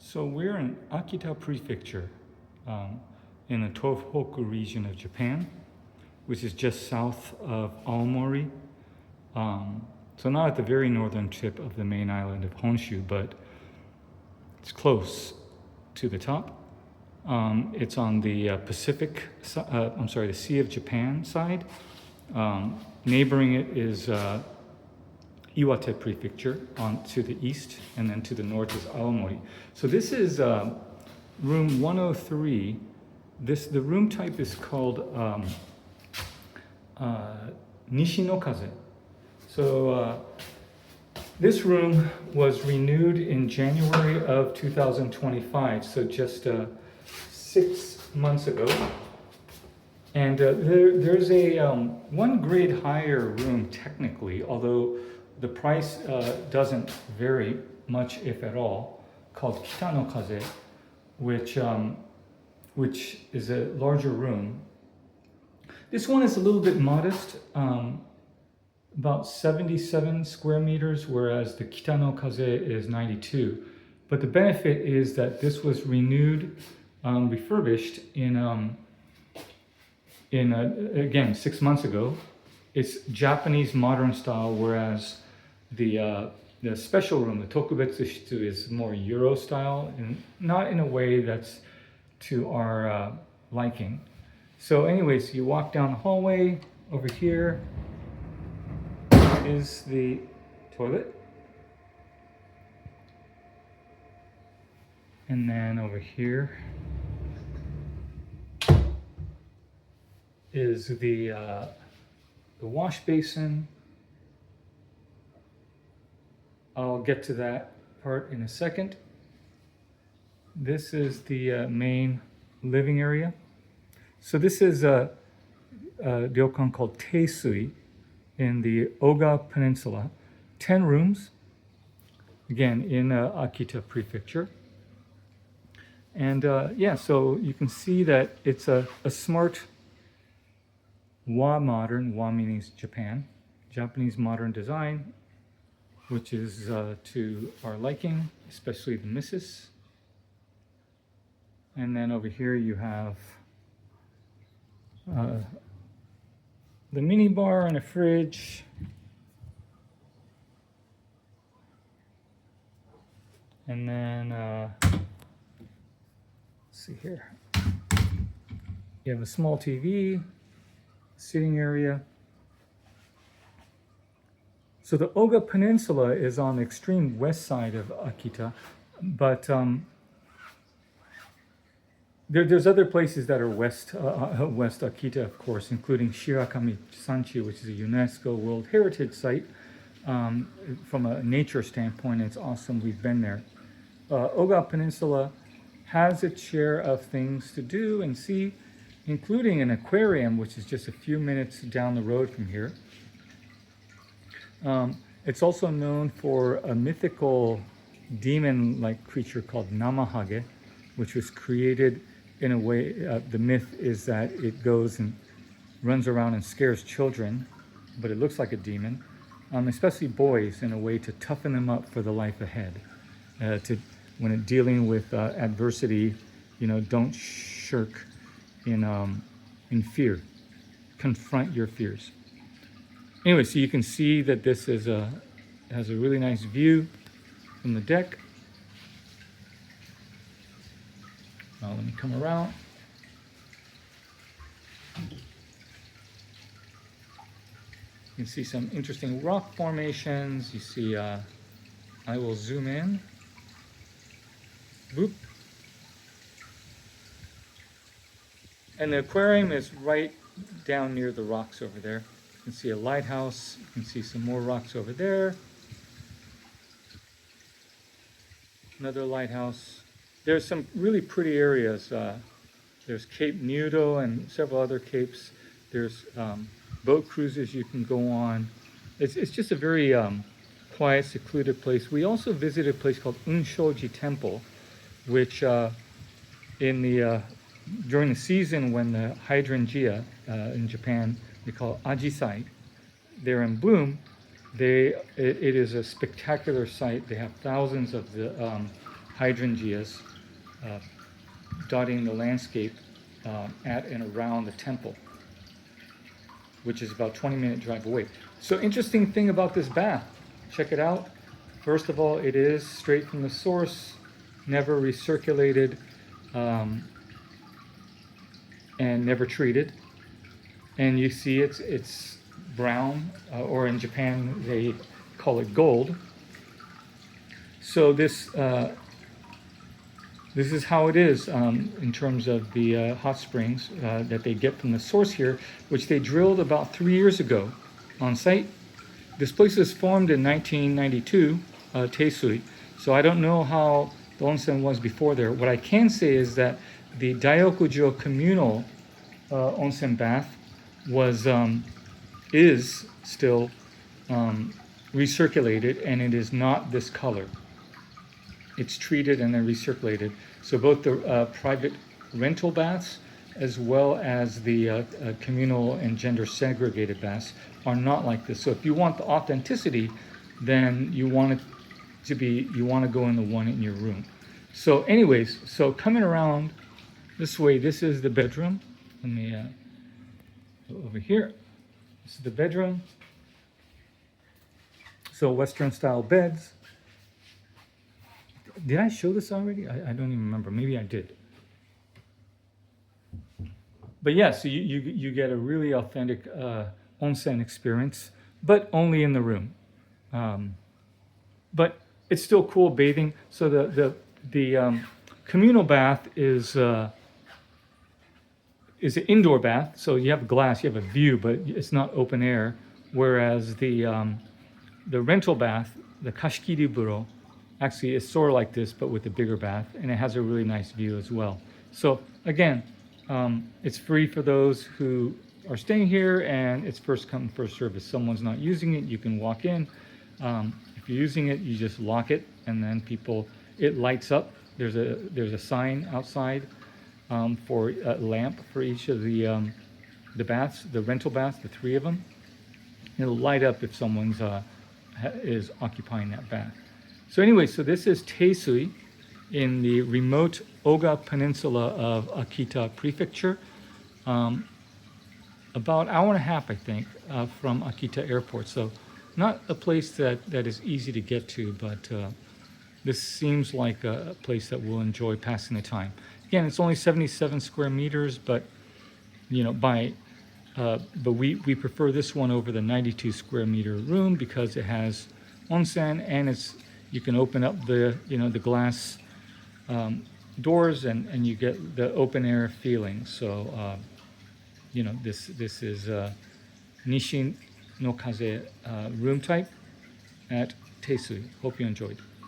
So we're in Akita Prefecture in the Tohoku region of Japan, which is just south of Aomori. So not at the very northern tip of the main island of Honshu, but it's close to the top. It's on the the Sea of Japan side. Neighboring it is Iwate Prefecture to the east, and then to the north is Aomori. So this is room 103. The room type is called Nishinokaze. So this room was renewed in January of 2025, so just 6 months ago. And there's a one grade higher room technically, although the price doesn't vary much, if at all, called Kitanokaze, which is a larger room. This one is a little bit modest, about 77 square meters, whereas the Kitanokaze is 92. But the benefit is that this was renewed, refurbished again 6 months ago. It's Japanese modern style, whereas the special room, the Tokubetsu Shitsu, is more Euro style, and not in a way that's to our liking. So anyways, you walk down the hallway. Over here is the toilet. And then over here is the wash basin. I'll get to that part in a second. This is the main living area. So this is a ryokan called Teisui in the Oga Peninsula. 10 rooms, again in Akita Prefecture. And so you can see that it's a smart modern, meaning Japan, Japanese modern design, which is to our liking, especially the missus. And then over here you have the mini bar and a fridge. And then, let's see here. You have a small TV, sitting area. So the Oga Peninsula is on the extreme west side of Akita, but there's other places that are west Akita, of course, including Shirakami Sanchi, which is a UNESCO World Heritage Site. From a nature standpoint, it's awesome. We've been there. Oga Peninsula has its share of things to do and see, including an aquarium, which is just a few minutes down the road from here. It's also known for a mythical demon-like creature called Namahage, which was created in a way, the myth is that it goes and runs around and scares children, but it looks like a demon, especially boys, in a way to toughen them up for the life ahead. When dealing with adversity, don't shirk in fear. Confront your fears. Anyway, so you can see that this has a really nice view from the deck. Now let me come around. You can see some interesting rock formations. You see, I will zoom in. Boop. And the aquarium is right down near the rocks over there. You can see a lighthouse. You can see some more rocks over there. Another lighthouse. There's some really pretty areas. There's Cape Nudo and several other capes. There's boat cruises you can go on. It's just a very quiet, secluded place. We also visited a place called Unshoji Temple, which during the season when the hydrangea in Japan, we call it ajisai, they're in bloom. It is a spectacular sight. They have thousands of the hydrangeas dotting the landscape at and around the temple, which is about 20-minute drive away. So interesting thing about this bath, check it out. First of all, it is straight from the source, never recirculated, and never treated. And you see it's brown, or in Japan they call it gold. So this is how it is in terms of the hot springs that they get from the source here, which they drilled about 3 years ago on site. This place was formed in 1992, Teisui. So I don't know how the onsen was before there. What I can say is that the Daiokujo communal onsen bath is still recirculated, and it is not this color. It's treated and then recirculated. So both the private rental baths as well as the communal and gender segregated baths are not like this. So if you want the authenticity, then you want to go in the one in your room. So anyways, so coming around this way, this is the bedroom. Let me go over here. This is the bedroom. So Western style beds. Did I show this already? I don't even remember. Maybe I did. But yeah, so you get a really authentic onsen experience, but only in the room. But it's still cool bathing. So the communal bath is an indoor bath. So you have glass, you have a view, but it's not open air. Whereas the rental bath, the kashikiri-buro, actually is sort of like this, but with a bigger bath, and it has a really nice view as well. So again, it's free for those who are staying here, and it's first come, first served. If someone's not using it, you can walk in. If you're using it, you just lock it, and then it lights up. There's a sign outside for a lamp for each of the baths, the rental baths, the 3 of them. It'll light up if someone's is occupying that bath. So anyway, so this is Teisui in the remote Oga Peninsula of Akita Prefecture. About an hour and a half, I think, from Akita Airport. So not a place that is easy to get to, but this seems like a place that we'll enjoy passing the time. Again, it's only 77 square meters, but but we prefer this one over the 92 square meter room because it has onsen, and you can open up the glass doors and you get the open air feeling. So this is Nishinokaze room type at Teisui. Hope you enjoyed.